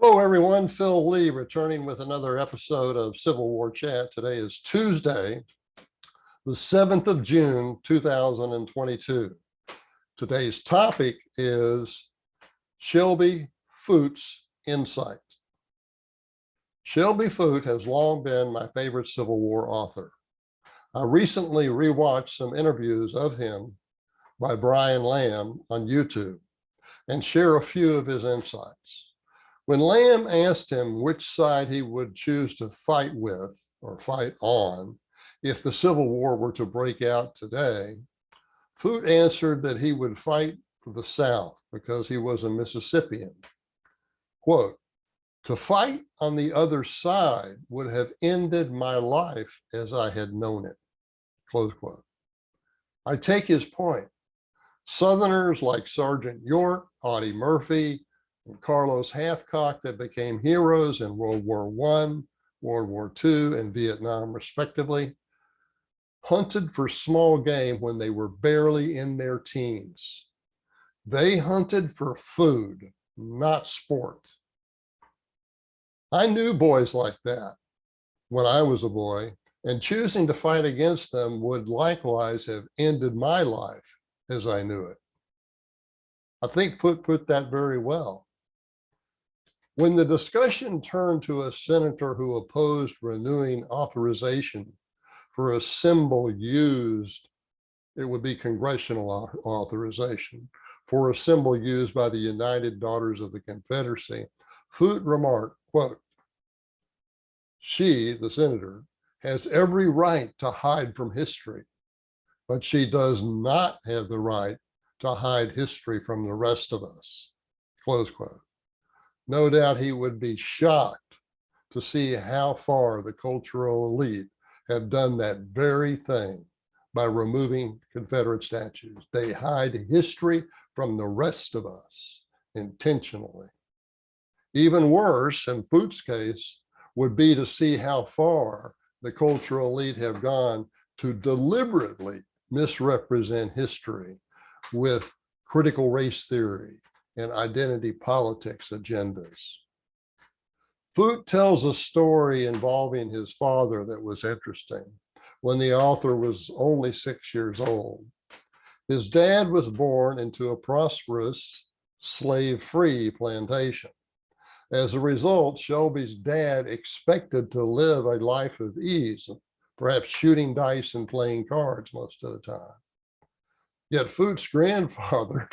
Hello, everyone. Phil Lee returning with another episode of Civil War Chat. Today is Tuesday, the 7th of June, 2022. Today's topic is Shelby Foote's insight. Shelby Foote has long been my favorite Civil War author. I recently rewatched some interviews of him by Brian Lamb on YouTube and share a few of his insights. When Lamb asked him which side he would choose to fight with or fight on if the Civil War were to break out today, Foote answered that he would fight for the South because he was a Mississippian. Quote, "To fight on the other side would have ended my life as I had known it." Close quote. I take his point. Southerners like Sergeant York, Audie Murphy, and Carlos Hathcock that became heroes in World War I, World War II, and Vietnam, respectively, hunted for small game when they were barely in their teens. They hunted for food, not sport. I knew boys like that when I was a boy, and choosing to fight against them would likewise have ended my life as I knew it. I think Foote put that very well. When the discussion turned to a senator who opposed renewing authorization for a symbol used, it would be congressional authorization, for a symbol used by the United Daughters of the Confederacy, Foote remarked, quote, "She, the senator, has every right to hide from history, but she does not have the right to hide history from the rest of us," close quote. No doubt he would be shocked to see how far the cultural elite have done that very thing by removing Confederate statues. They hide history from the rest of us intentionally. Even worse, in Foote's case, would be to see how far the cultural elite have gone to deliberately misrepresent history with critical race theory and identity politics agendas. Foote tells a story involving his father that was interesting when the author was only 6 years old. His dad was born into a prosperous slave-free plantation. As a result, Shelby's dad expected to live a life of ease, perhaps shooting dice and playing cards most of the time. Yet Foote's grandfather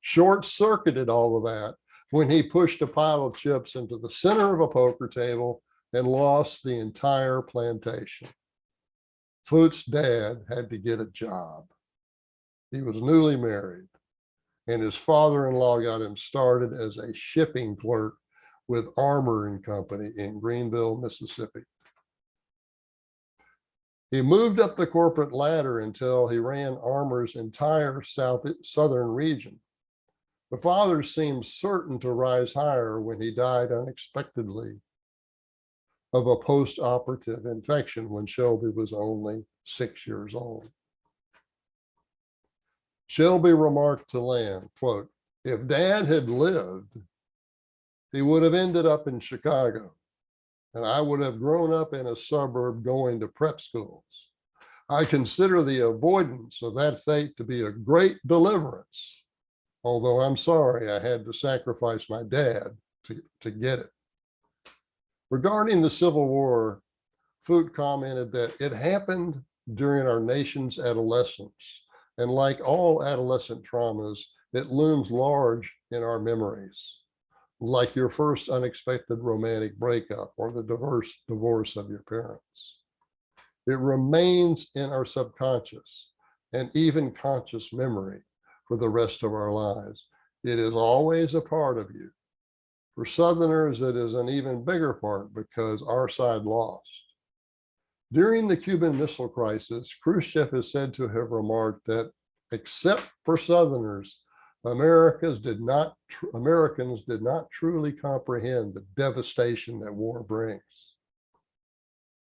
short-circuited all of that when he pushed a pile of chips into the center of a poker table and lost the entire plantation. Foote's dad had to get a job. He was newly married, and his father-in-law got him started as a shipping clerk with Armour and Company in Greenville, Mississippi. He moved up the corporate ladder until he ran Armour's entire southern region. The father seemed certain to rise higher when he died unexpectedly of a post-operative infection when Shelby was only 6 years old. Shelby remarked to Lamb, quote, "If Dad had lived, he would have ended up in Chicago, and I would have grown up in a suburb going to prep schools. I consider the avoidance of that fate to be a great deliverance, although I'm sorry I had to sacrifice my dad to get it." Regarding the Civil War, Foote commented that it happened during our nation's adolescence, and like all adolescent traumas, it looms large in our memories, like your first unexpected romantic breakup or the divorce of your parents. It remains in our subconscious and even conscious memory for the rest of our lives. It is always a part of you. For Southerners, it is an even bigger part because our side lost. During the Cuban Missile Crisis, Khrushchev is said to have remarked that, except for Southerners, Americans did not truly comprehend the devastation that war brings.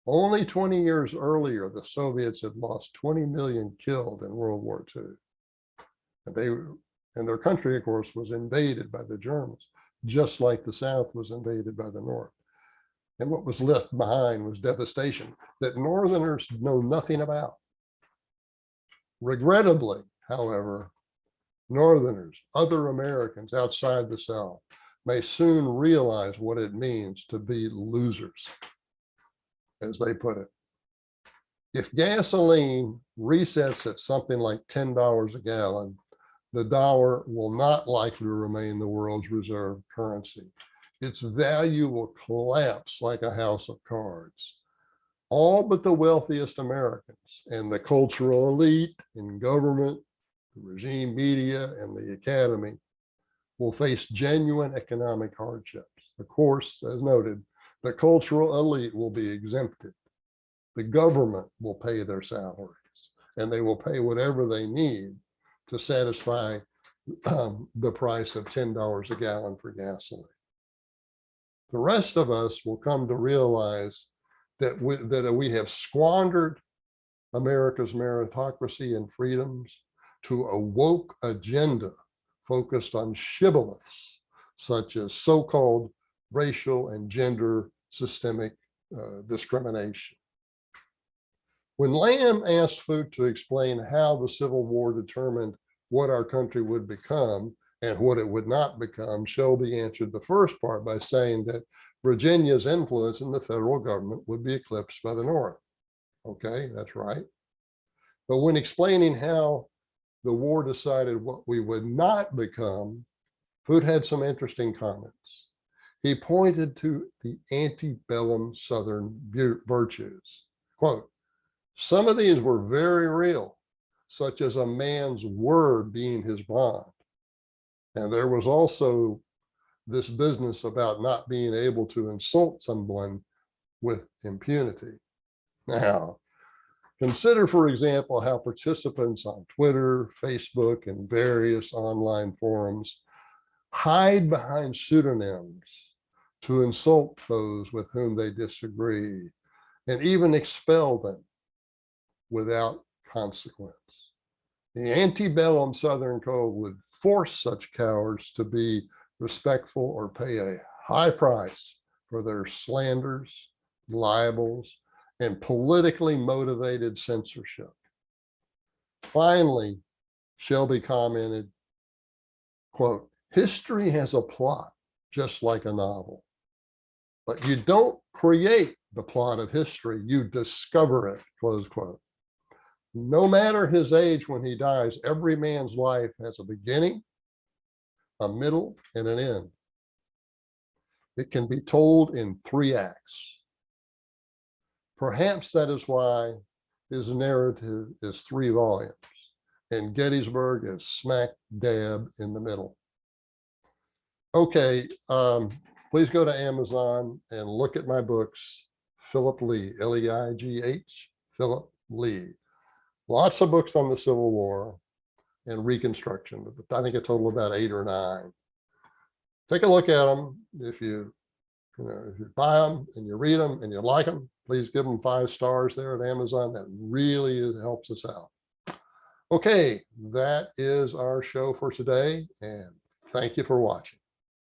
Only 20 years earlier, the Soviets had lost 20 million killed in World War II. And their country, of course, was invaded by the Germans. just like the South was invaded by the North. And what was left behind was devastation that Northerners know nothing about. Regrettably, however, Northerners, other Americans outside the South, may soon realize what it means to be losers, as they put it. If gasoline resets at something like $10 a gallon, the dollar will not likely remain the world's reserve currency. Its value will collapse like a house of cards. All but the wealthiest Americans and the cultural elite in government, the regime media, and the academy will face genuine economic hardships. Of course, as noted, the cultural elite will be exempted. The government will pay their salaries, and they will pay whatever they need to satisfy the price of $10 a gallon for gasoline. The rest of us will come to realize that we have squandered America's meritocracy and freedoms to a woke agenda focused on shibboleths such as so-called racial and gender systemic discrimination. When Lamb asked Foote to explain how the Civil War determined what our country would become and what it would not become, Shelby answered the first part by saying that Virginia's influence in the federal government would be eclipsed by the North. Okay, that's right. But when explaining how the war decided what we would not become, Foote had some interesting comments. He pointed to the antebellum Southern virtues. Quote, some of these were very real, such as a man's word being his bond. And there was also this business about not being able to insult someone with impunity. Now, consider, for example, how participants on Twitter, Facebook, and various online forums hide behind pseudonyms to insult those with whom they disagree and even expel them without consequence. The antebellum Southern Code would force such cowards to be respectful or pay a high price for their slanders, libels, and politically motivated censorship. Finally, Shelby commented, quote, history has a plot just like a novel, but you don't create the plot of history, you discover it, close quote. No matter his age when he dies, every man's life has a beginning, a middle, and an end. It can be told in 3 acts. Perhaps that is why his narrative is 3 volumes, and Gettysburg is smack dab in the middle. Okay, please go to Amazon and look at my books, Philip Lee, L-E-I-G-H, Philip Lee. Lots of books on the Civil War and Reconstruction, but I think a total of about 8 or 9. Take a look at them. If you buy them and you read them and you like them, please give them 5 stars there at Amazon. That really helps us out. Okay, that is our show for today, and thank you for watching.